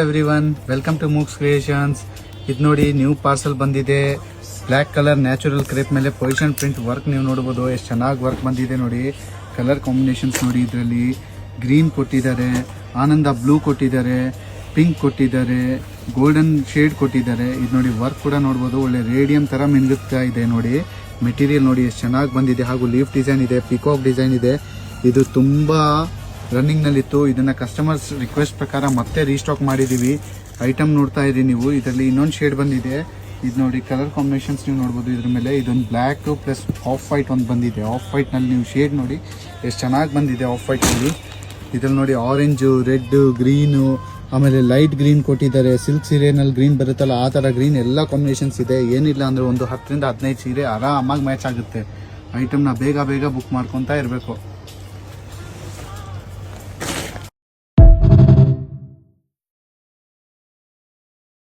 Everyone, welcome to Mooks Creations. ಇದು ನೋಡಿ new parcel ಬಂದಿದೆ. ಬ್ಲ್ಯಾಕ್ ಕಲರ್ ನ್ಯಾಚುರಲ್ ಕ್ರೇಪ್ ಮೇಲೆ ಪೊಸಿಷನ್ ಪ್ರಿಂಟ್ ವರ್ಕ್ ನೀವು ನೋಡ್ಬೋದು. ಎಷ್ಟು ಚೆನ್ನಾಗಿ ವರ್ಕ್ ಬಂದಿದೆ ನೋಡಿ. ಕಲರ್ ಕಾಂಬಿನೇಷನ್ಸ್ ನೋಡಿ, ಇದರಲ್ಲಿ ಗ್ರೀನ್ ಕೊಟ್ಟಿದ್ದಾರೆ, ಆನಂದ ಬ್ಲೂ ಕೊಟ್ಟಿದ್ದಾರೆ, ಪಿಂಕ್ ಕೊಟ್ಟಿದ್ದಾರೆ, ಗೋಲ್ಡನ್ ಶೇಡ್ ಕೊಟ್ಟಿದ್ದಾರೆ. ಇದು ನೋಡಿ ವರ್ಕ್ ಕೂಡ ನೋಡ್ಬೋದು, ಒಳ್ಳೆ ರೇಡಿಯಂ ಥರ ಮಿಂಗುತ್ತಾ ಇದೆ ನೋಡಿ. ಮೆಟೀರಿಯಲ್ ನೋಡಿ ಎಷ್ಟು ಚೆನ್ನಾಗಿ ಬಂದಿದೆ. ಹಾಗೂ ಲೀಫ್ ಡಿಸೈನ್ ಇದೆ, ಪಿಕಾಕ್ ಡಿಸೈನ್ ಇದೆ. ಇದು ತುಂಬ ರನ್ನಿಂಗ್ನಲ್ಲಿತ್ತು. ಇದನ್ನು ಕಸ್ಟಮರ್ಸ್ ರಿಕ್ವೆಸ್ಟ್ ಪ್ರಕಾರ ಮತ್ತೆ ರೀಸ್ಟಾಕ್ ಮಾಡಿದ್ದೀವಿ. ಐಟಮ್ ನೋಡ್ತಾ ಇದ್ದೀವಿ ನೀವು. ಇದರಲ್ಲಿ ಇನ್ನೊಂದು ಶೇಡ್ ಬಂದಿದೆ. ಇದು ನೋಡಿ ಕಲರ್ ಕಾಂಬಿನೇಷನ್ಸ್ ನೀವು ನೋಡ್ಬೋದು. ಇದ್ರ ಮೇಲೆ ಇದೊಂದು ಬ್ಲ್ಯಾಕ್ ಪ್ಲಸ್ ಆಫ್ ವೈಟ್ ಒಂದು ಬಂದಿದೆ. ಆಫ್ ವೈಟ್ನಲ್ಲಿ ನೀವು ಶೇಡ್ ನೋಡಿ ಎಷ್ಟು ಚೆನ್ನಾಗಿ ಬಂದಿದೆ. ಆಫ್ ವೈಟ್ನಲ್ಲಿ ಇದ್ರಲ್ಲಿ ನೋಡಿ ಆರೆಂಜು, ರೆಡ್, ಗ್ರೀನು, ಆಮೇಲೆ ಲೈಟ್ ಗ್ರೀನ್ ಕೊಟ್ಟಿದ್ದಾರೆ. ಸಿಲ್ಕ್ ಸೀರೆನಲ್ಲಿ ಗ್ರೀನ್ ಬರುತ್ತಲ್ಲ ಆ ಥರ ಗ್ರೀನ್ ಎಲ್ಲ ಕಾಂಬಿನೇಷನ್ಸ್ ಇದೆ. ಏನಿಲ್ಲ ಅಂದರೆ ಒಂದು 10 ರಿಂದ 15 ಸೀರೆ ಆರಾಮಾಗಿ ಮ್ಯಾಚ್ ಆಗುತ್ತೆ. ಐಟಮ್ನ ಬೇಗ ಬುಕ್ ಮಾಡ್ಕೊತಾ ಇರಬೇಕು.